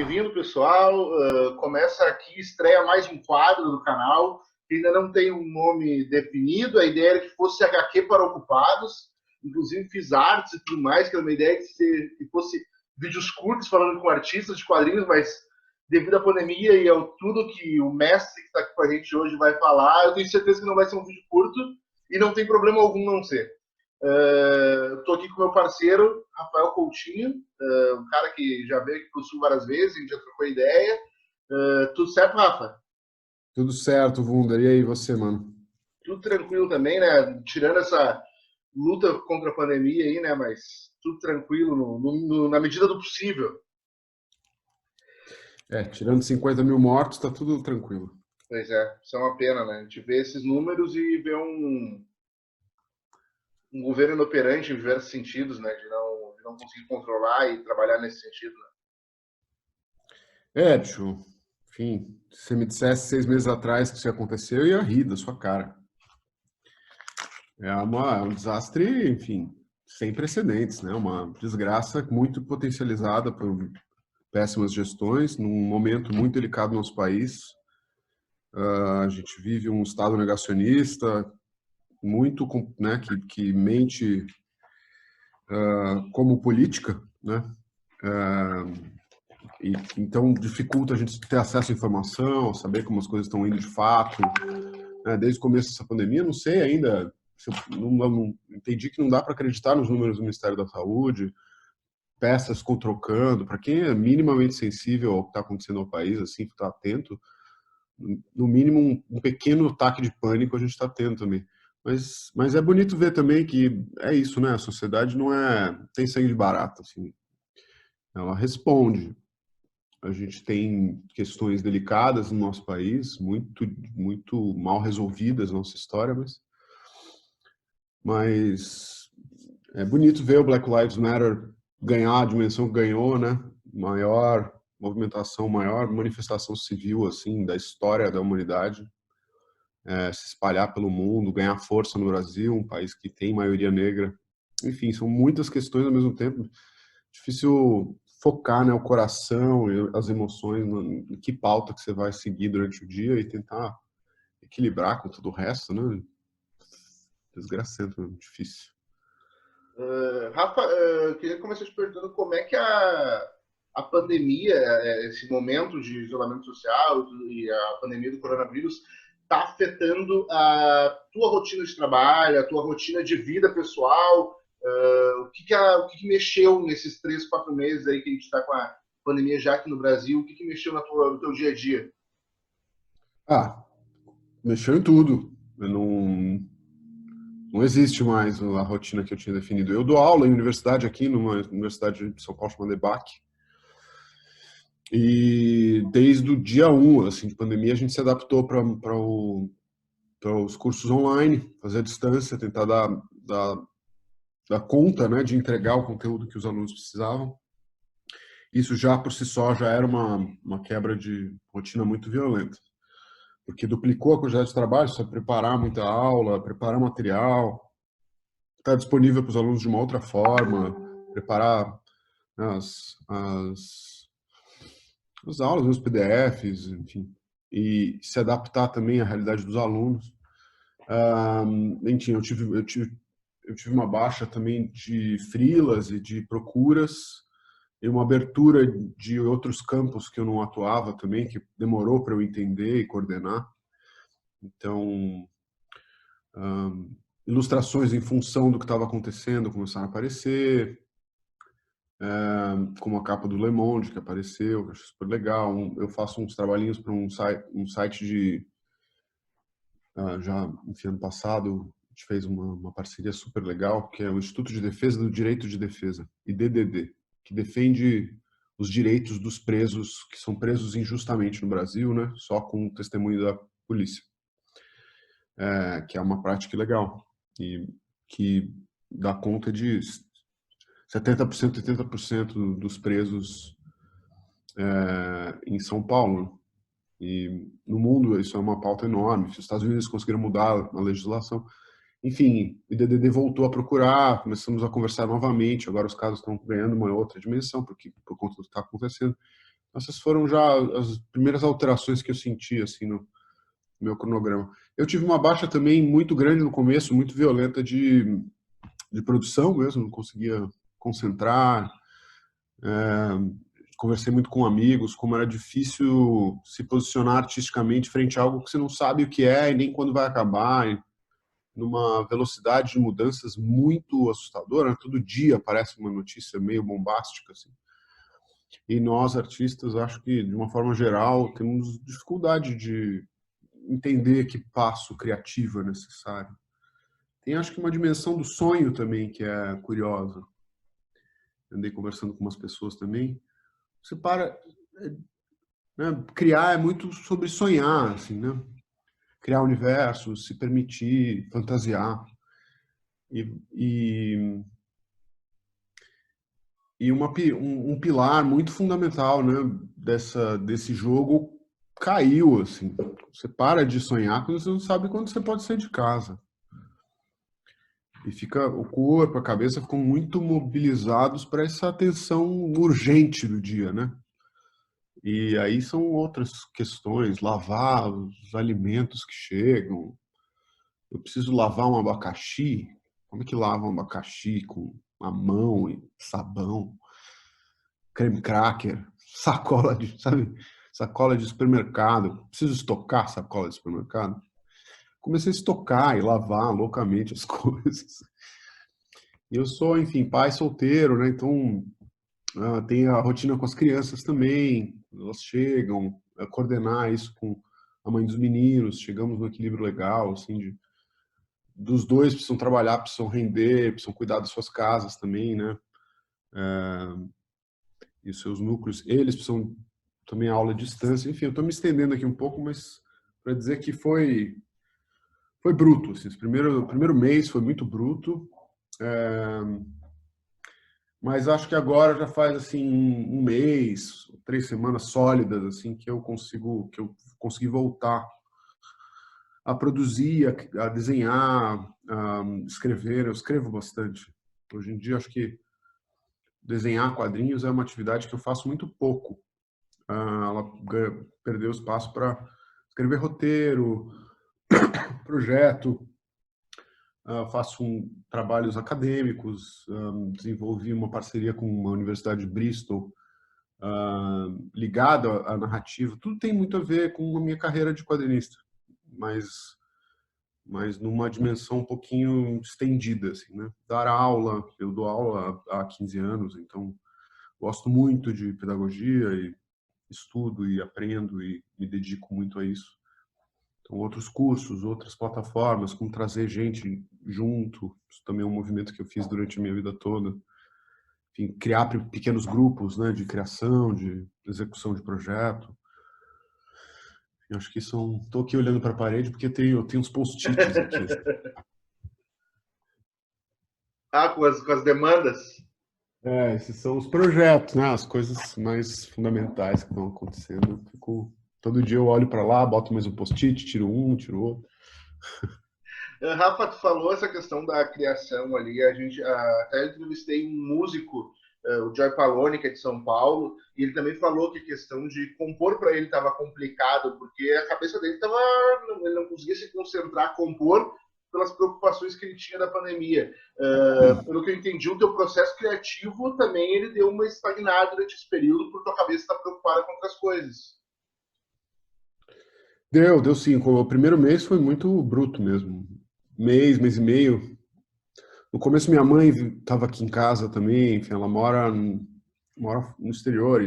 bem-vindo, pessoal. Começa aqui, estreia mais um quadro do canal, que ainda não tem um nome definido. A ideia era que fosse HQ para ocupados. Inclusive fiz artes e tudo mais, que era uma ideia que fosse vídeos curtos falando com artistas de quadrinhos, mas devido à pandemia e ao tudo que o mestre que está aqui com a gente hoje vai falar, eu tenho certeza que não vai ser um vídeo curto e não tem problema algum não ser. Estou aqui com meu parceiro, Rafael Coutinho, um cara que já veio aqui para o Sul várias vezes, a gente já trocou ideia. Tudo certo, Rafa? Tudo certo, Wunder. E aí, você, mano? Tudo tranquilo também, né? Tirando essa luta contra a pandemia aí, né? Mas tudo tranquilo na medida do possível. Tirando 50 mil mortos, tá tudo tranquilo. Pois é, isso é uma pena, né? A gente vê esses números e vê um governo inoperante em diversos sentidos, né? De não conseguir controlar e trabalhar nesse sentido, né? Bicho, enfim, se você me dissesse 6 meses atrás que isso ia acontecer, eu ia rir da sua cara. É um desastre, enfim, sem precedentes, né? Uma desgraça muito potencializada por péssimas gestões, num momento muito delicado no nosso país. A gente vive um estado negacionista, muito, né, que mente como política, né? E, então dificulta a gente ter acesso à informação, saber como as coisas estão indo de fato. Né? Desde o começo dessa pandemia, não sei ainda, não entendi que não dá para acreditar nos números do Ministério da Saúde, peças ficam trocando. Para quem é minimamente sensível ao que está acontecendo no país, assim, está atento, no mínimo um pequeno ataque de pânico a gente está tendo também. Mas é bonito ver também que é isso, né? A sociedade não tem sangue de barata, assim. Ela responde. A gente tem questões delicadas no nosso país, muito mal resolvidas na nossa história, mas é bonito ver o Black Lives Matter ganhar a dimensão que ganhou, né? Maior movimentação, maior manifestação civil assim da história da humanidade, se espalhar pelo mundo, ganhar força no Brasil, um país que tem maioria negra. Enfim, são muitas questões ao mesmo tempo. Difícil focar, né, o coração e as emoções em que pauta que você vai seguir durante o dia e tentar equilibrar com todo o resto, né? Desgracento, difícil. Rafa, eu queria começar te perguntando como é que a pandemia, esse momento de isolamento social e a pandemia do coronavírus está afetando a tua rotina de trabalho, a tua rotina de vida pessoal. O que mexeu nesses 3, 4 meses aí que a gente está com a pandemia já aqui no Brasil? O que mexeu no teu dia a dia? Mexeu em tudo. Não existe mais a rotina que eu tinha definido. Eu dou aula em universidade aqui, numa universidade de São Paulo chamada EBAC. E desde o dia 1 assim, de pandemia, a gente se adaptou para os cursos online, fazer a distância, tentar dar conta, né, de entregar o conteúdo que os alunos precisavam. Isso já, por si só, já era uma quebra de rotina muito violenta. Porque duplicou a quantidade de trabalho, você preparar muita aula, preparar material, estar disponível para os alunos de uma outra forma, preparar, né, as aulas, os PDFs, enfim, e se adaptar também à realidade dos alunos. Enfim, eu tive uma baixa também de freelas e de procuras, e uma abertura de outros campos que eu não atuava também, que demorou para eu entender e coordenar. Então, ilustrações em função do que estava acontecendo começaram a aparecer, como a capa do Le Monde que apareceu, que eu acho super legal. Eu faço uns trabalhinhos para um site de... já, enfim, ano passado, a gente fez uma parceria super legal, que é o Instituto de Defesa do Direito de Defesa, IDDD, que defende os direitos dos presos, que são presos injustamente no Brasil, né, só com o testemunho da polícia. Que é uma prática legal e que dá conta de 70%, 80% dos presos em São Paulo. E no mundo isso é uma pauta enorme. Os Estados Unidos conseguiram mudar a legislação. Enfim, o IDDD voltou a procurar, começamos a conversar novamente. Agora os casos estão ganhando uma outra dimensão por conta do que está acontecendo. Essas foram já as primeiras alterações que eu senti assim no meu cronograma. Eu tive uma baixa também muito grande no começo, muito violenta de produção mesmo, não conseguia concentrar. Conversei muito com amigos, como era difícil se posicionar artisticamente frente a algo que você não sabe o que é e nem quando vai acabar, e numa velocidade de mudanças muito assustadora. Todo dia aparece uma notícia meio bombástica, assim. E nós, artistas, acho que, de uma forma geral, temos dificuldade de entender que passo criativo é necessário. Tem, acho que, uma dimensão do sonho também que é curiosa. Andei conversando com umas pessoas também. Você para... Né, criar é muito sobre sonhar, assim, né? Criar universos, se permitir, fantasiar. E, e, um pilar muito fundamental, né, desse jogo caiu, assim. Você para de sonhar quando você não sabe quando você pode sair de casa. E fica o corpo, a cabeça ficam muito mobilizados para essa atenção urgente do dia, né? E aí são outras questões, lavar os alimentos que chegam. Eu preciso lavar um abacaxi. Como é que lava um abacaxi com a mão e sabão? Creme cracker, sacola de, sabe? Sacola de supermercado. Preciso estocar sacola de supermercado. Comecei a estocar e lavar loucamente as coisas. E eu sou, enfim, pai solteiro, né? Então, tem a rotina com as crianças também. Elas chegam, coordenar isso com a mãe dos meninos. Chegamos no equilíbrio legal, assim, dos dois precisam trabalhar, precisam render, precisam cuidar das suas casas também, né? E os seus núcleos, eles precisam também aula à distância. Enfim, eu estou me estendendo aqui um pouco, mas para dizer que foi bruto. Assim, o primeiro mês foi muito bruto, mas acho que agora já faz assim um mês, 3 semanas sólidas assim que eu consegui voltar a produzir, a desenhar, a escrever. Eu escrevo bastante. Hoje em dia acho que desenhar quadrinhos é uma atividade que eu faço muito pouco. Ela perdeu espaço para escrever roteiro, projeto, faço trabalhos acadêmicos, desenvolvi uma parceria com uma universidade de Bristol ligada à narrativa. Tudo tem muito a ver com a minha carreira de quadrinista, mas numa dimensão um pouquinho estendida, assim, né? Dar aula, eu dou aula há 15 anos, então gosto muito de pedagogia e estudo e aprendo e me dedico muito a isso. Então, outros cursos, outras plataformas, como trazer gente junto, isso também é um movimento que eu fiz durante a minha vida toda. Enfim, criar pequenos grupos, né, de criação, de execução de projeto. Eu acho que estou aqui olhando para a parede porque eu tenho uns post-its aqui. Com as demandas? Esses são os projetos, né, as coisas mais fundamentais que vão acontecendo. Todo dia eu olho para lá, boto mais um post-it, tiro um, tiro outro. Rafa, tu falou essa questão da criação ali. A gente até entrevistei um músico, o Joy Palone, que é de São Paulo, e ele também falou que a questão de compor para ele estava complicado, porque a cabeça dele estava. Ele não conseguia se concentrar, compor, pelas preocupações que ele tinha da pandemia. Pelo que eu entendi, o teu processo criativo também ele deu uma estagnada durante esse período, porque a cabeça está preocupada com outras coisas. Deu sim. O primeiro mês foi muito bruto mesmo. Mês e meio. No começo, minha mãe estava aqui em casa também. Enfim, ela mora no exterior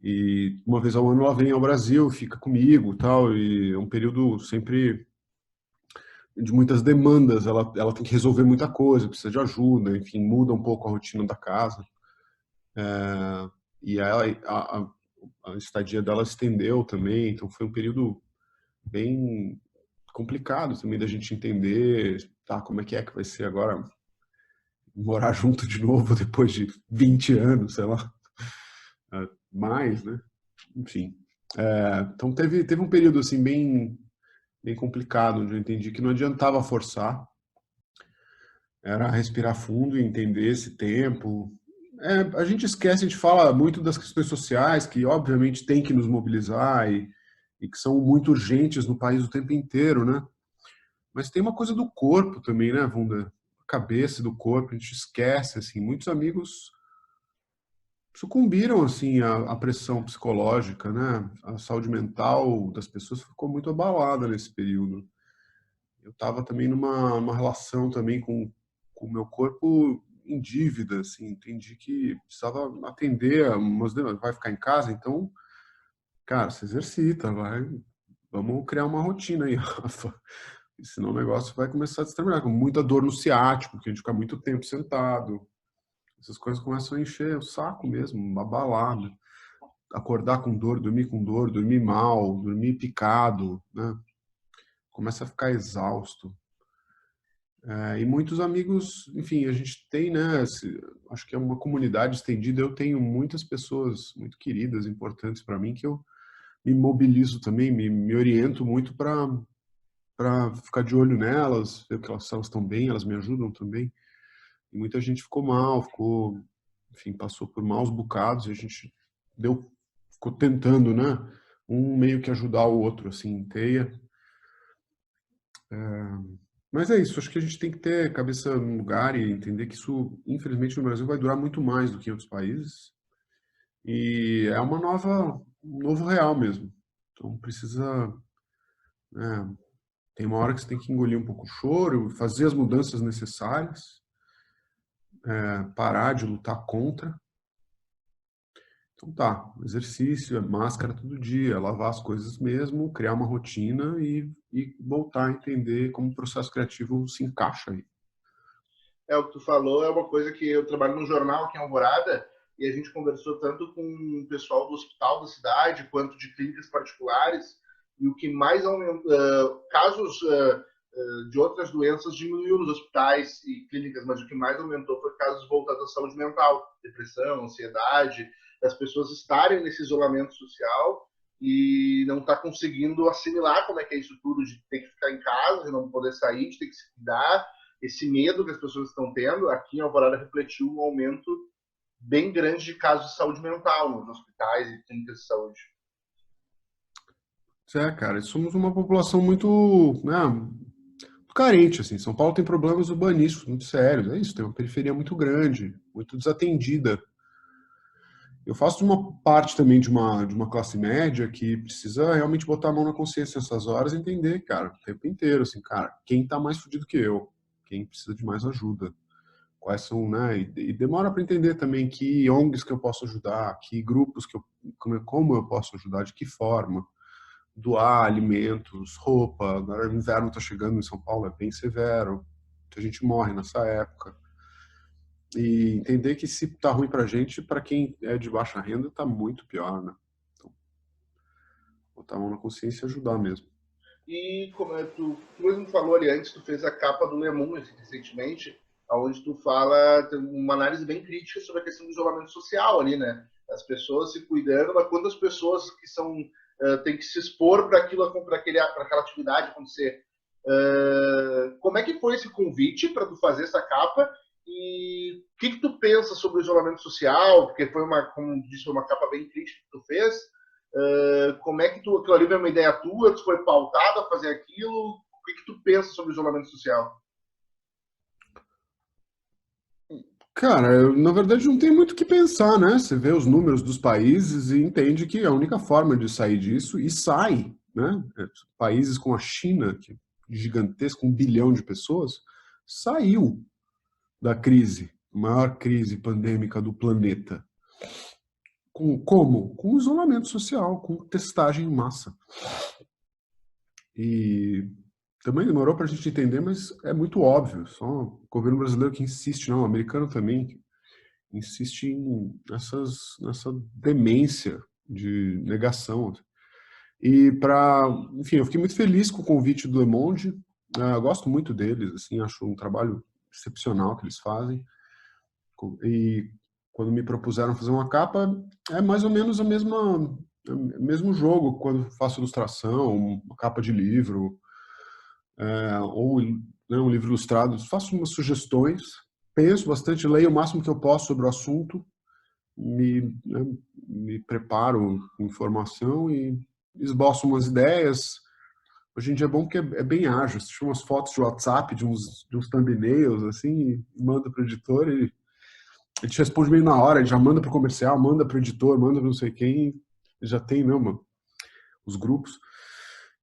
e uma vez ao ano ela vem ao Brasil, fica comigo, tal. E é um período sempre de muitas demandas. Ela tem que resolver muita coisa, precisa de ajuda. Enfim, muda um pouco a rotina da casa. E a estadia dela estendeu também. Então foi um período bem complicado também da gente entender, tá, como é que vai ser agora morar junto de novo depois de 20 anos, sei lá, mais, né? Enfim. Então teve um período assim bem complicado, onde eu entendi que não adiantava forçar, era respirar fundo e entender esse tempo, A gente esquece, a gente fala muito das questões sociais, que obviamente tem que nos mobilizar e que são muito urgentes no país o tempo inteiro, né? Mas tem uma coisa do corpo também, né, Wunda? A cabeça do corpo, a gente esquece, assim. Muitos amigos sucumbiram, assim, à pressão psicológica, né? A saúde mental das pessoas ficou muito abalada nesse período. Eu estava também numa uma relação também com o meu corpo em dívida, assim. Entendi que precisava atender a umas demandas. Vai ficar em casa, então, cara, se exercita, vai. Vamos criar uma rotina aí, Rafa. Senão o negócio vai começar a se terminar, com muita dor no ciático, porque a gente fica muito tempo sentado. Essas coisas começam a encher o saco mesmo, uma balada. Acordar com dor, dormir mal, dormir picado, né? Começa a ficar exausto. E muitos amigos, enfim, a gente tem, né? Acho que é uma comunidade estendida. Eu tenho muitas pessoas muito queridas, importantes para mim, que eu me mobilizo também, me oriento muito para ficar de olho nelas, ver que elas estão bem, elas me ajudam também. E muita gente ficou mal, enfim, passou por maus bocados e a gente ficou tentando, né? Um meio que ajudar o outro, assim, em teia. Mas é isso, acho que a gente tem que ter cabeça no lugar e entender que isso, infelizmente, no Brasil vai durar muito mais do que em outros países. E é um novo real mesmo. Então precisa, né, tem uma hora que você tem que engolir um pouco o choro, fazer as mudanças necessárias, parar de lutar contra. Então tá, exercício, máscara todo dia, lavar as coisas mesmo, criar uma rotina e voltar a entender como o processo criativo se encaixa aí. O que tu falou é uma coisa que eu trabalho num jornal aqui em Alvorada e a gente conversou tanto com o pessoal do hospital da cidade quanto de clínicas particulares e o que mais aumentou, casos de outras doenças diminuiu nos hospitais e clínicas, mas o que mais aumentou foi casos voltados à saúde mental, depressão, ansiedade, as pessoas estarem nesse isolamento social e não tá conseguindo assimilar como é que é isso tudo de ter que ficar em casa, de não poder sair, de ter que se cuidar. Esse medo que as pessoas estão tendo, aqui em Alvorada refletiu um aumento bem grande de casos de saúde mental nos hospitais e clínicas de saúde. Cara, somos uma população muito, né, muito carente, assim. São Paulo tem problemas urbanísticos muito sérios, é isso, tem uma periferia muito grande, muito desatendida. Eu faço de uma parte também de uma classe média que precisa realmente botar a mão na consciência nessas horas e entender, cara, o tempo inteiro, assim, cara, quem tá mais fudido que eu? Quem precisa de mais ajuda? Quais são, né? E demora para entender também que ONGs que eu posso ajudar, que grupos que como eu posso ajudar, de que forma. Doar alimentos, roupa. Agora o inverno está chegando em São Paulo, é bem severo. Muita gente morre nessa época. E entender que se tá ruim pra gente, para quem é de baixa renda, tá muito pior, né? Então, botar a mão na consciência e ajudar mesmo. E como tu mesmo falou ali antes, tu fez a capa do Le Monde recentemente, onde tu fala, tem uma análise bem crítica sobre a questão do isolamento social ali, né? As pessoas se cuidando, mas quantas pessoas que são têm que se expor para aquilo, para aquela atividade acontecer. Como é que foi esse convite para tu fazer essa capa e o que tu pensa sobre o isolamento social? Porque foi como disse, uma capa bem crítica que tu fez. Como é que aquilo ali é uma ideia tua? Tu foi pautado a fazer aquilo? O que tu pensa sobre o isolamento social? Cara, na verdade não tem muito o que pensar, né? Você vê os números dos países e entende que a única forma de sair disso, e sai, né? Países como a China, que é gigantesco, 1 bilhão de pessoas, saiu da crise, maior crise pandêmica do planeta. Como? Com isolamento social, com testagem em massa. E também demorou para a gente entender, mas é muito óbvio. Só o governo brasileiro que insiste, não, o americano também insiste nessa demência de negação. E enfim, eu fiquei muito feliz com o convite do Le Monde. Eu gosto muito deles, assim, acho um trabalho excepcional que eles fazem. E quando me propuseram fazer uma capa, é mais ou menos o mesmo jogo quando faço ilustração, uma capa de livro, ou né, um livro ilustrado. Faço umas sugestões penso bastante, leio o máximo que eu posso sobre o assunto, me preparo com informação e esboço umas ideias. Hoje em dia é bom porque é bem ágil. Você tira umas fotos de WhatsApp, de uns thumbnails, assim, e manda para o editor e ele te responde meio na hora, ele já manda para o comercial, manda para o editor, manda para não sei quem, já tem mesmo os grupos.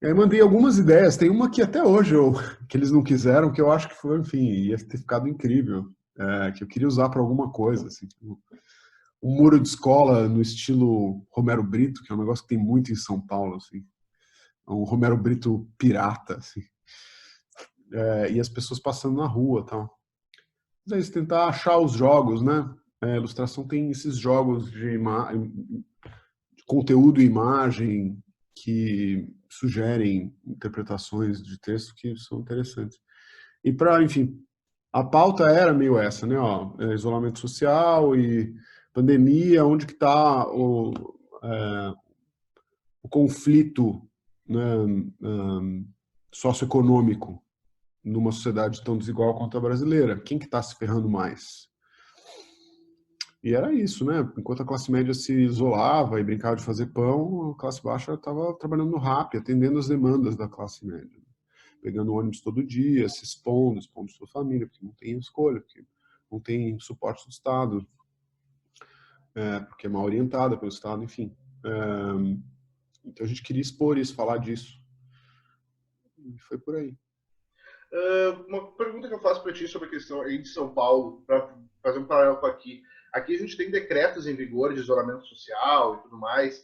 E aí mandei algumas ideias, tem uma que até hoje que eles não quiseram, que eu acho que foi, enfim, ia ter ficado incrível, que eu queria usar para alguma coisa, assim, tipo, um muro de escola no estilo Romero Brito, que é um negócio que tem muito em São Paulo, assim, um Romero Brito pirata, assim, e as pessoas passando na rua, tal. Mas é isso, tentar achar os jogos, né? A ilustração tem esses jogos de conteúdo e imagem que sugerem interpretações de texto que são interessantes. E para, enfim, a pauta era meio essa, né? Ó, isolamento social e pandemia, onde que está o conflito, né, socioeconômico numa sociedade tão desigual quanto a brasileira? Quem que está se ferrando mais? E era isso, né? Enquanto a classe média se isolava e brincava de fazer pão, a classe baixa estava trabalhando no Rappi, atendendo as demandas da classe média. Pegando ônibus todo dia, se expondo sua família, porque não tem escolha, porque não tem suporte do Estado, porque é mal orientada pelo Estado, enfim. Então a gente queria expor isso, falar disso. E foi por aí. Uma pergunta que eu faço para ti sobre a questão aí de São Paulo, para fazer um paralelo com aqui. Aqui a gente tem decretos em vigor de isolamento social e tudo mais,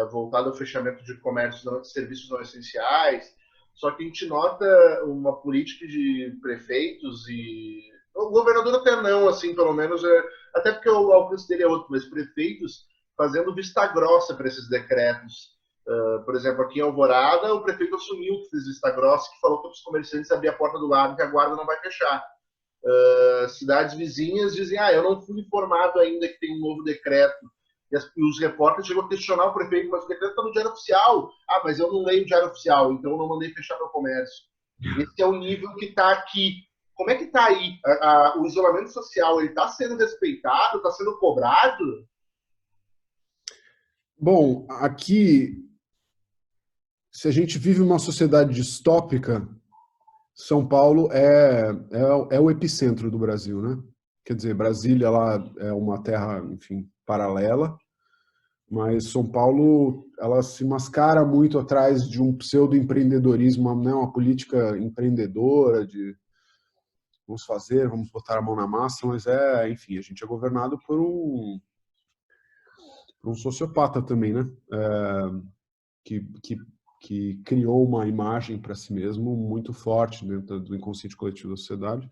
voltado ao fechamento de comércios, de serviços não essenciais. Só que a gente nota uma política de prefeitos e o governador até não, assim, pelo menos, até porque o alcance dele é outro, mas prefeitos fazendo vista grossa para esses decretos. Por exemplo, aqui em Alvorada, o prefeito assumiu que fez vista grossa, que falou para os comerciantes abrir a porta do lado, que a guarda não vai fechar. Cidades vizinhas dizem, eu não fui informado ainda que tem um novo decreto. E os repórteres chegam a questionar o prefeito, mas o decreto está no Diário Oficial. Mas eu não leio o Diário Oficial, então eu não mandei fechar meu comércio. Esse é o nível que está aqui. Como é que está aí? O isolamento social, ele está sendo respeitado? Está sendo cobrado? Bom, aqui, se a gente vive uma sociedade distópica, São Paulo é o epicentro do Brasil, né? Quer dizer, Brasília lá é uma terra, enfim, paralela, mas São Paulo ela se mascara muito atrás de um pseudo-empreendedorismo, né? Uma política empreendedora de vamos fazer, vamos botar a mão na massa, mas enfim, a gente é governado por um sociopata também, né? Que, que, que criou uma imagem para si mesmo muito forte dentro do inconsciente coletivo da sociedade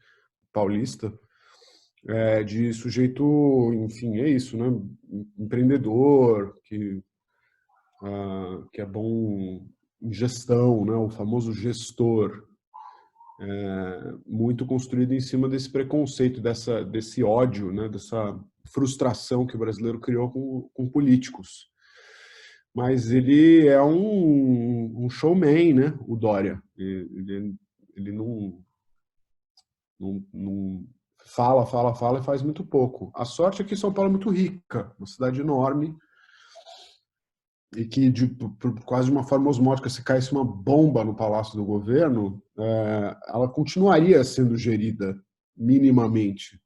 paulista, de sujeito, enfim, é isso, né? Empreendedor, que é bom em gestão, né? O famoso gestor, muito construído em cima desse preconceito, desse ódio, né? Dessa frustração que o brasileiro criou com políticos. Mas ele é um showman, né? O Dória. Ele não fala e faz muito pouco. A sorte é que São Paulo é muito rica, uma cidade enorme, e que por quase de uma forma osmótica, se caísse uma bomba no Palácio do Governo, ela continuaria sendo gerida minimamente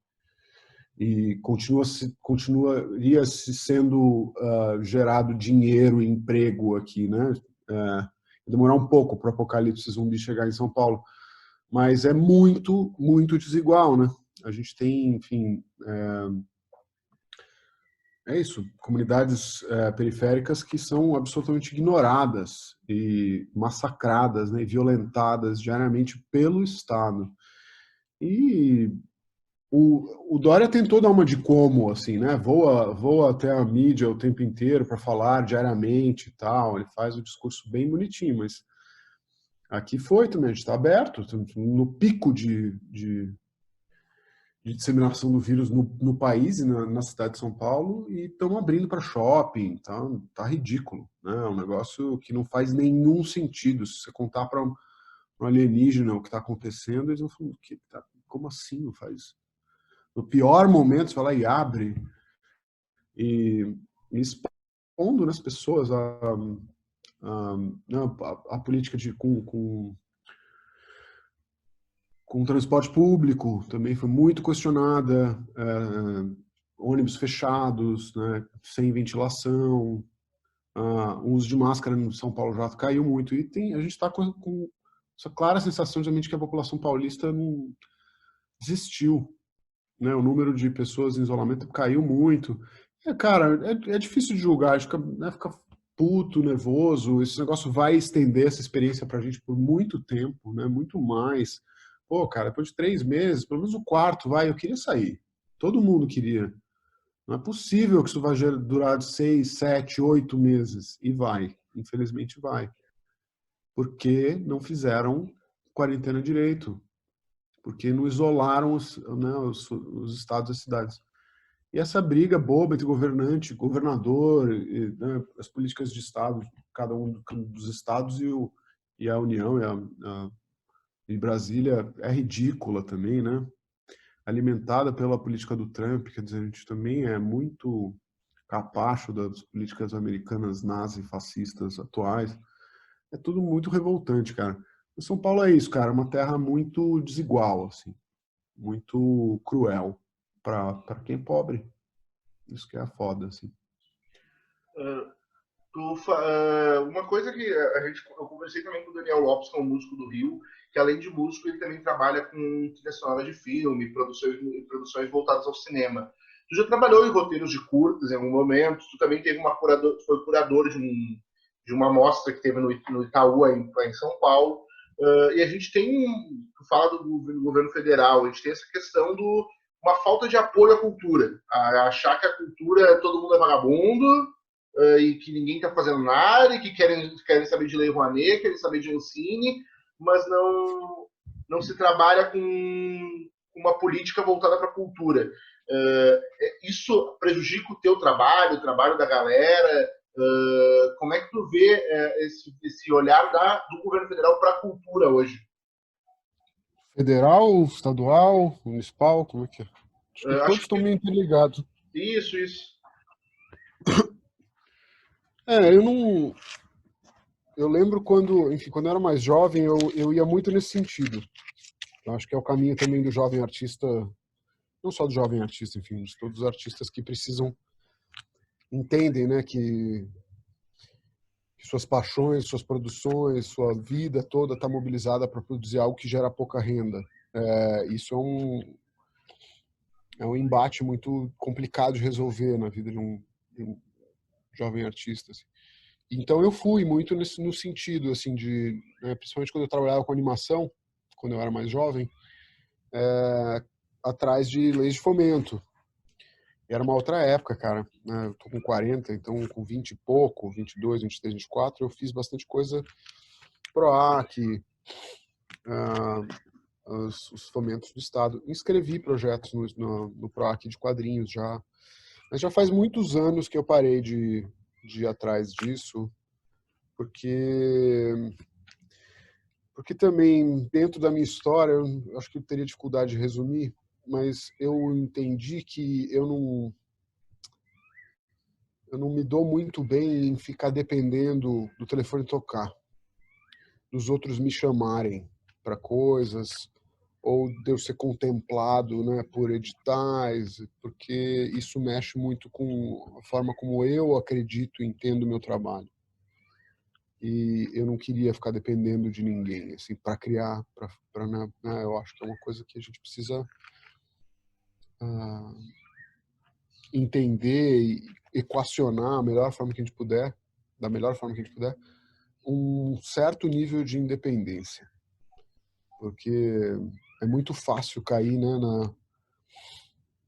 e continuaria sendo gerado dinheiro e emprego aqui, né? Demorar um pouco para o apocalipse zumbi chegar em São Paulo, mas é muito, muito desigual, né? A gente tem, enfim, isso, comunidades periféricas que são absolutamente ignoradas e massacradas, né, e violentadas diariamente pelo Estado. E o Dória tentou dar uma de como, assim, né? Voa até a mídia o tempo inteiro para falar diariamente e tal. Ele faz o discurso bem bonitinho, mas aqui foi também, a gente está aberto, no pico de disseminação do vírus no país e na cidade de São Paulo, e estão abrindo para shopping, tá ridículo, né? É um negócio que não faz nenhum sentido. Se você contar para um alienígena o que está acontecendo, eles vão falar, como assim não faz? no pior momento, você vai lá e abre e expondo nas pessoas a política com transporte público também foi muito questionada, ônibus fechados, né, sem ventilação, o uso de máscara no São Paulo já caiu muito, e a gente está com essa clara sensação de que a população paulista não desistiu, né, o número de pessoas em isolamento caiu muito. Cara, é difícil de julgar, a gente fica puto, nervoso, esse negócio vai estender essa experiência pra gente por muito tempo, né, muito mais. Pô, cara, depois de 3 meses, pelo menos o quarto, eu queria sair. Todo mundo queria. Não é possível que isso vai durar 6, 7, 8 meses. E vai. Infelizmente vai. Porque não fizeram quarentena direito. Porque não isolaram os estados e as cidades. E essa briga boba entre governante, governador, né, as políticas de estado, cada um dos estados e a União e Brasília é ridícula também, né? Alimentada pela política do Trump, quer dizer, a gente também é muito capacho das políticas americanas nazi-fascistas atuais. É tudo muito revoltante, cara. O São Paulo é isso, cara, uma terra muito desigual, assim, muito cruel para quem é pobre. Isso que é foda, assim. Uma coisa que eu conversei também com o Daniel Lopes, que é um músico do Rio, que além de músico, ele também trabalha com trilha sonora de filme, produções voltadas ao cinema. Tu já trabalhou em roteiros de curtas em algum momento, tu também teve foi curador de uma mostra que teve no Itaú, em São Paulo. E a gente tu fala do governo federal, a gente tem essa questão uma falta de apoio à cultura, a achar que a cultura, todo mundo é vagabundo, e que ninguém está fazendo nada, e que querem saber de Lei Rouanet, querem saber de Ancine, mas não se trabalha com uma política voltada para a cultura. Isso prejudica o teu trabalho, o trabalho da galera? Como é que tu vê esse olhar do governo federal para a cultura hoje? Federal, estadual, municipal, como é que é? Acho que todos Acho estão que meio interligados. isso. Eu não. Eu lembro enfim, quando eu era mais jovem, eu ia muito nesse sentido. Eu acho que é o caminho também do jovem artista, não só do jovem artista, enfim, de todos os artistas que entendem, né, que suas paixões, suas produções, sua vida toda está mobilizada para produzir algo que gera pouca renda. Isso é um embate muito complicado de resolver na vida de um jovem artista. Assim. Então eu fui muito no sentido, assim, né, principalmente quando eu trabalhava com animação, quando eu era mais jovem, atrás de leis de fomento. E era uma outra época, cara. Né? Eu tô com 40, então com 20 e pouco, 22, 23, 24, eu fiz bastante coisa PROAC, os fomentos do Estado. Inscrevi projetos no PROAC de quadrinhos já. Mas já faz muitos anos que eu parei de ir atrás disso, porque também, dentro da minha história, eu acho que eu teria dificuldade de resumir, mas eu entendi que eu não me dou muito bem em ficar dependendo do telefone tocar, dos outros me chamarem para coisas, ou de eu ser contemplado, né, por editais, porque isso mexe muito com a forma como eu acredito e entendo o meu trabalho. E eu não queria ficar dependendo de ninguém, assim, para criar, né, eu acho que é uma coisa que a gente precisa entender e equacionar a melhor forma que a gente puder, da melhor forma que a gente puder, um certo nível de independência. Porque é muito fácil cair, né,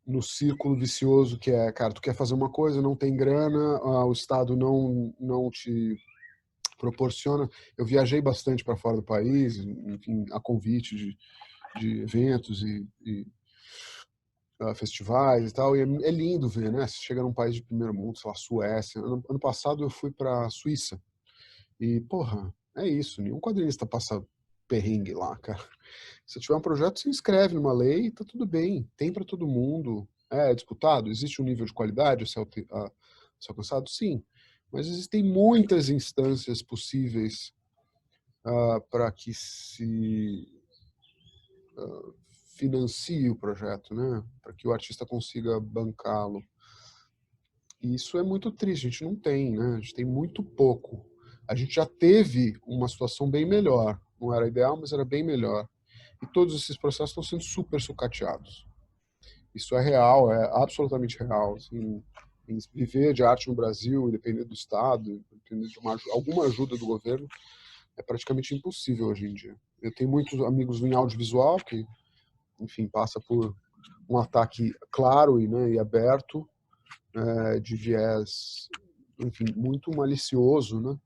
no círculo vicioso que é, cara, tu quer fazer uma coisa, não tem grana, o Estado não te proporciona. Eu viajei bastante para fora do país, enfim, a convite de eventos e festivais e tal, e é lindo ver, né? Você chega num país de primeiro mundo, sei lá, Suécia. Ano passado eu fui para Suíça e, porra, é isso, nenhum quadrinista passa perrengue lá, cara. Se tiver um projeto, se inscreve numa lei, tá tudo bem, tem para todo mundo. É disputado? Existe um nível de qualidade a ser alcançado? Sim. Mas existem muitas instâncias possíveis para que se financie o projeto, né? Para que o artista consiga bancá-lo. E isso é muito triste, a gente não tem, né? A gente tem muito pouco. A gente já teve uma situação bem melhor. Não era ideal, mas era bem melhor. E todos esses processos estão sendo super sucateados. Isso é real, é absolutamente real. Assim, viver de arte no Brasil, independente do Estado, independente de alguma ajuda do governo, é praticamente impossível hoje em dia. Eu tenho muitos amigos em audiovisual que, enfim, passa por um ataque claro e aberto, de viés, enfim, muito malicioso, né?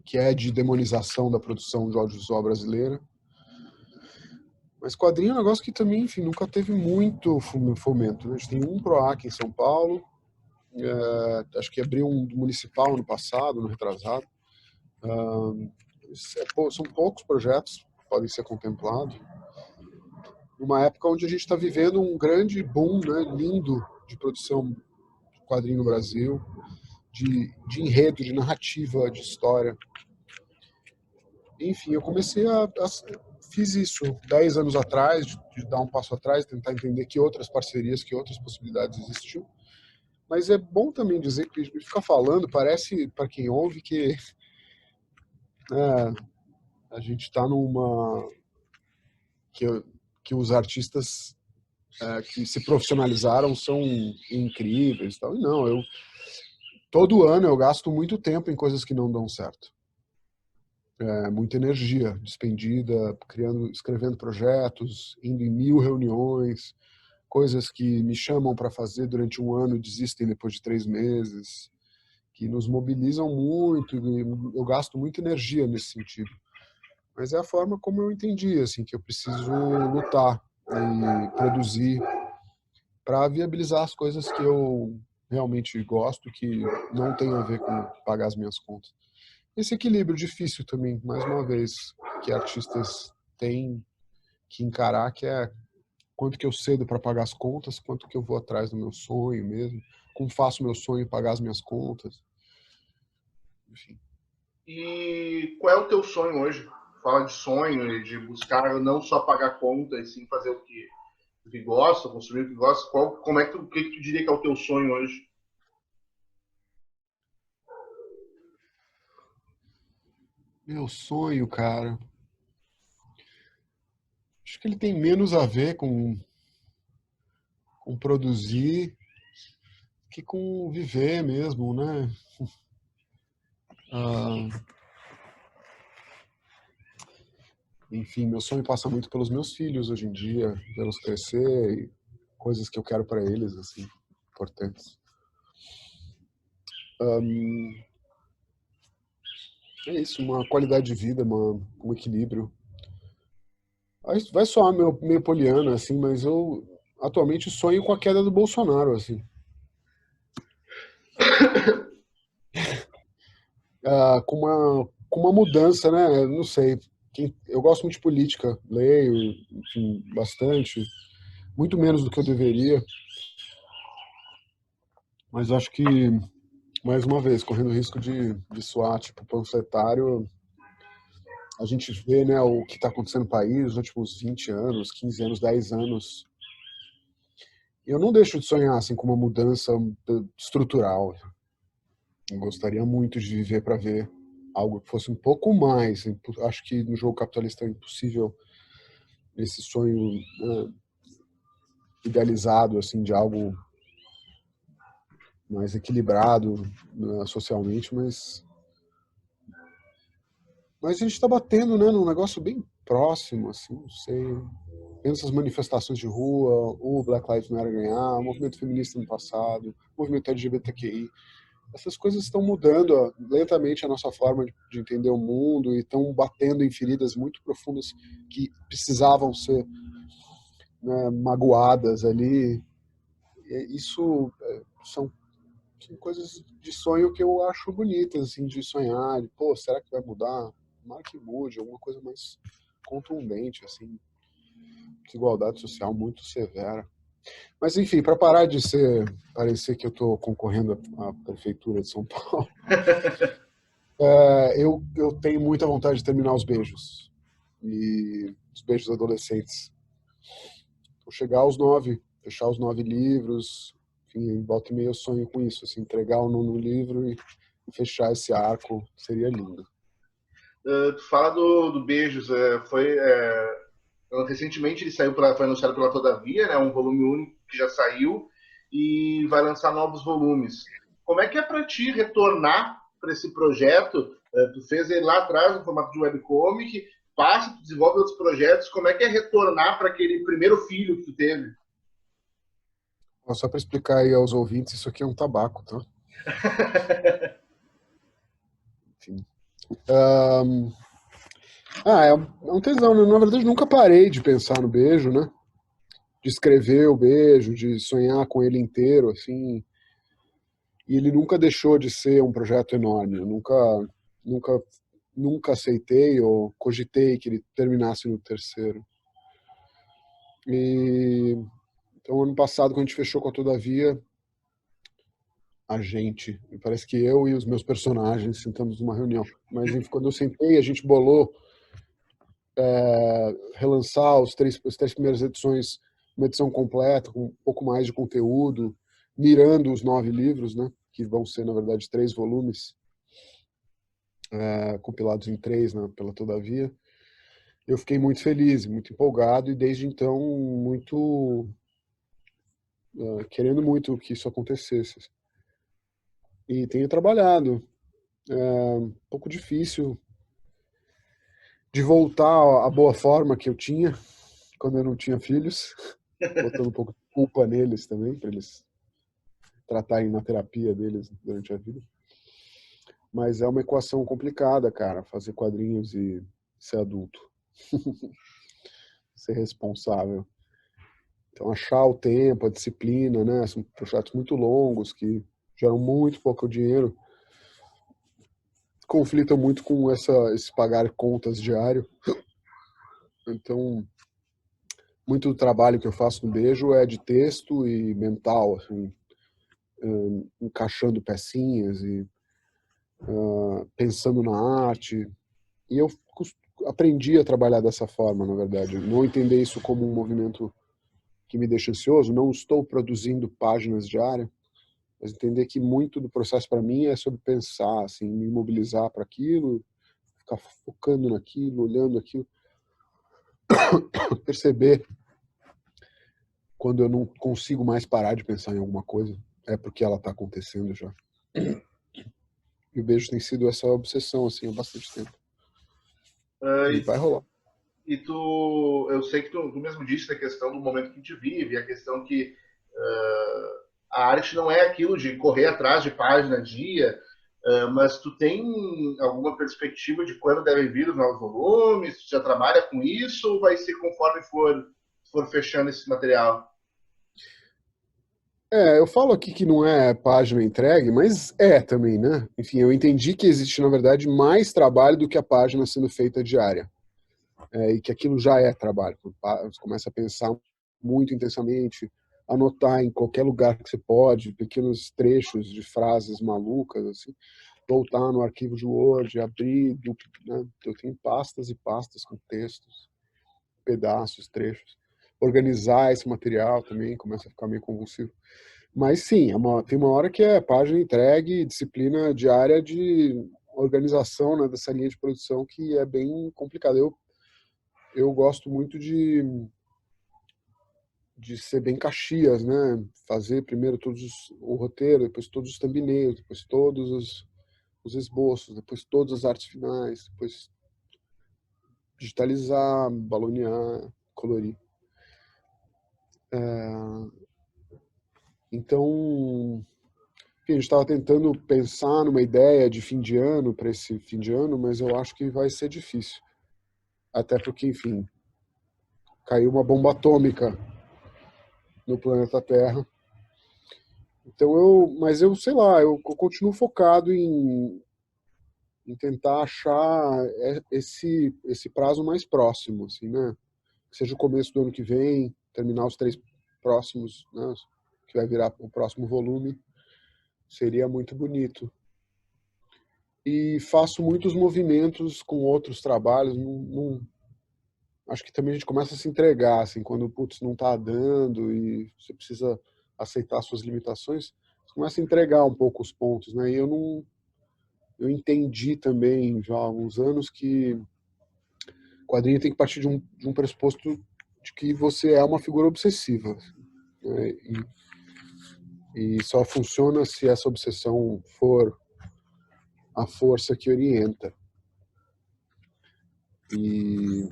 Que é de demonização da produção de audiovisual brasileira. Mas quadrinho é um negócio que também, enfim, nunca teve muito fomento, né? A gente tem um PROAC em São Paulo, acho que abriu um municipal no passado, no retrasado. São poucos projetos que podem ser contemplados. Numa época onde a gente está vivendo um grande boom, né, lindo, de produção de quadrinho no Brasil, de enredo, de narrativa, de história. Enfim, eu comecei fiz isso 10 anos atrás, de dar um passo atrás, tentar entender que outras parcerias, que outras possibilidades existiam. Mas é bom também dizer que ficar falando parece, para quem ouve, que a gente está numa... que os artistas que se profissionalizaram são incríveis. Tal. E não, todo ano eu gasto muito tempo em coisas que não dão certo. Muita energia despendida, escrevendo projetos, indo em 1000 reuniões, coisas que me chamam para fazer durante um ano e desistem depois de 3 meses, que nos mobilizam muito, e eu gasto muita energia nesse sentido. Mas é a forma como eu entendi, assim, que eu preciso lutar e produzir para viabilizar as coisas que eu realmente gosto, que não tem a ver com pagar as minhas contas. Esse equilíbrio difícil também, mais uma vez, que artistas têm que encarar, que é quanto que eu cedo para pagar as contas, quanto que eu vou atrás do meu sonho mesmo, como faço meu sonho pagar as minhas contas. Enfim. E qual é o teu sonho hoje? Fala de sonho e de buscar não só pagar conta, e sim fazer o que gosta, consumir o que gosta. O que tu diria que é o teu sonho hoje? Meu sonho, cara, acho que ele tem menos a ver com produzir que com viver mesmo, né? Enfim, meu sonho passa muito pelos meus filhos hoje em dia, vê-los crescer e coisas que eu quero para eles, assim, importantes. É isso, uma qualidade de vida, um equilíbrio. Vai soar meio poliana, assim, mas eu atualmente sonho com a queda do Bolsonaro, assim. Com uma mudança, né? Não sei. Eu gosto muito de política, leio, enfim, bastante. Muito menos do que eu deveria. Mas acho que, mais uma vez, correndo o risco de soar tipo panfletário, a gente vê, né, o que está acontecendo no país nos últimos 20 anos, 15 anos, 10 anos. Eu não deixo de sonhar assim, com uma mudança estrutural. Eu gostaria muito de viver para ver algo que fosse um pouco mais. Acho que no jogo capitalista é impossível esse sonho idealizado assim de algo mais equilibrado, né, socialmente, mas a gente está batendo, né, num negócio bem próximo, assim, não sei. Vendo essas manifestações de rua, o Black Lives Matter ganhar, o movimento feminista no passado, o movimento LGBTQI, essas coisas estão mudando lentamente a nossa forma de entender o mundo e estão batendo em feridas muito profundas que precisavam ser, né, magoadas ali. Isso são são coisas de sonho que eu acho bonitas, assim, de sonhar, de, pô, será que vai mudar? Tomara que mude, alguma coisa mais contundente, assim, desigualdade social muito severa. Mas, enfim, para parar de parecer que eu estou concorrendo à prefeitura de São Paulo, eu tenho muita vontade de terminar os beijos. E os beijos adolescentes. Então, chegar aos 9, fechar os 9 livros, enfim, volta e meia eu sonho com isso, assim, entregar o 9º livro e fechar esse arco, seria lindo. Tu fala do Beijos, recentemente ele foi anunciado pela Todavia, né, um volume único que já saiu e vai lançar novos volumes. Como é que é para ti retornar para esse projeto? Tu fez ele lá atrás no formato de webcomic, passa, tu desenvolve outros projetos. Como é que é retornar para aquele primeiro filho que tu teve? Só para explicar aí aos ouvintes, isso aqui é um tabaco, tá? Enfim. É um tesão, né? Na verdade, nunca parei de pensar no beijo, né? De escrever o beijo, de sonhar com ele inteiro, assim. E ele nunca deixou de ser um projeto enorme. Eu nunca, nunca aceitei ou cogitei que ele terminasse no 3º. E então, ano passado, quando a gente fechou com a Todavia, parece que eu e os meus personagens sentamos numa reunião. Mas enfim, quando eu sentei, a gente bolou relançar as 3 primeiras edições, uma edição completa, com um pouco mais de conteúdo, mirando os 9 livros, né? Que vão ser, na verdade, 3 volumes, compilados em 3, né, pela Todavia. Eu fiquei muito feliz, muito empolgado, e desde então, querendo muito que isso acontecesse. E tenho trabalhado. Um pouco difícil de voltar à boa forma que eu tinha quando eu não tinha filhos, botando um pouco de culpa neles também, para eles tratarem na terapia deles durante a vida. Mas é uma equação complicada, cara, fazer quadrinhos e ser adulto. Ser responsável. Então, achar o tempo, a disciplina, né? São projetos muito longos que geram muito pouco dinheiro. Conflitam muito com esse pagar contas diário. Então, muito do trabalho que eu faço no Beijo é de texto e mental, assim, encaixando pecinhas e pensando na arte. E eu aprendi a trabalhar dessa forma, na verdade. Não entender isso como um movimento que me deixa ansioso. Não estou produzindo páginas diárias, mas entender que muito do processo para mim é sobre pensar, assim, me mobilizar para aquilo, ficar focando naquilo, olhando aquilo, perceber quando eu não consigo mais parar de pensar em alguma coisa, é porque ela está acontecendo já. E o Beijo tem sido essa obsessão, assim, há bastante tempo. E vai rolar. Eu sei que tu mesmo disse a questão do momento que a gente vive, a questão que a arte não é aquilo de correr atrás de página a dia, mas tu tem alguma perspectiva de quando devem vir os novos volumes? Tu já trabalha com isso ou vai ser conforme for fechando esse material? Eu falo aqui que não é página entregue, mas é também, né? Enfim, eu entendi que existe, na verdade, mais trabalho do que a página sendo feita diária. E que aquilo já é trabalho. Você começa a pensar muito intensamente, anotar em qualquer lugar que você pode, pequenos trechos de frases malucas, assim, voltar no arquivo de Word, abrir, né? Eu tenho pastas e pastas com textos, pedaços, trechos. Organizar esse material também começa a ficar meio convulsivo. Mas sim, tem uma hora que é página entregue, disciplina diária de organização, né, dessa linha de produção que é bem complicada. Eu gosto muito de ser bem Caxias, né? Fazer primeiro o roteiro, depois todos os thumbnails, depois todos os esboços, depois todas as artes finais, depois digitalizar, balonear, colorir. Então, enfim, a gente estava tentando pensar numa ideia de fim de ano para esse fim de ano, mas eu acho que vai ser difícil. Até porque, enfim, caiu uma bomba atômica no planeta Terra Então mas eu sei lá, eu continuo focado em tentar achar esse prazo mais próximo, assim, né? Que seja o começo do ano que vem, terminar os 3 próximos, né? Que vai virar o próximo volume, seria muito bonito. E faço muitos movimentos com outros trabalhos, acho que também a gente começa a se entregar, assim, quando putz, não está dando e você precisa aceitar suas limitações, você começa a entregar um pouco os pontos, né? E eu entendi também já há alguns anos que o quadrinho tem que partir de um pressuposto de que você é uma figura obsessiva, né? E só funciona se essa obsessão for a força que orienta. E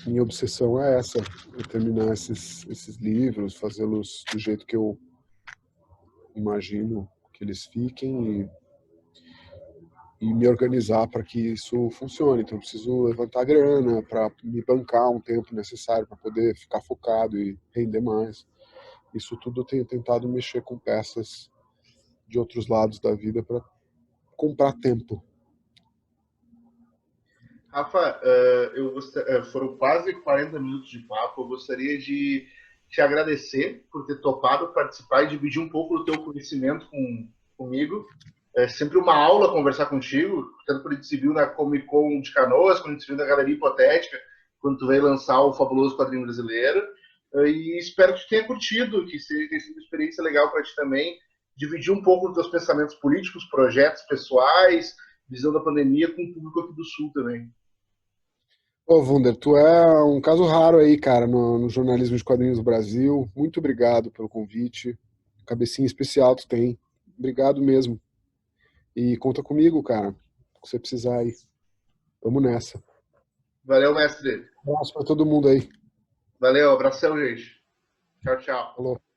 minha obsessão é essa, é terminar esses livros, fazê-los do jeito que eu imagino que eles fiquem e me organizar para que isso funcione. Então, eu preciso levantar grana para me bancar um tempo necessário para poder ficar focado e render mais. Isso tudo eu tenho tentado mexer com peças de outros lados da vida para comprar tempo. Rafa, foram quase 40 minutos de papo. Eu gostaria de te agradecer por ter topado participar e dividir um pouco do teu conhecimento comigo. É sempre uma aula conversar contigo, tanto quando a gente se viu na Comic Con de Canoas, quando a gente se viu na Galeria Hipotética, quando tu veio lançar o Fabuloso Quadrinho Brasileiro. E espero que tu tenha curtido, que tenha sido uma experiência legal para ti também, dividir um pouco dos teus pensamentos políticos, projetos pessoais, visão da pandemia com o público aqui do Sul também. Ô, Wunder, tu é um caso raro aí, cara, no jornalismo de quadrinhos do Brasil. Muito obrigado pelo convite. Cabecinha especial tu tem. Obrigado mesmo. E conta comigo, cara. O que você precisar aí. Vamos nessa. Valeu, mestre. Um abraço pra todo mundo aí. Valeu, abração, gente. Tchau, tchau. Falou.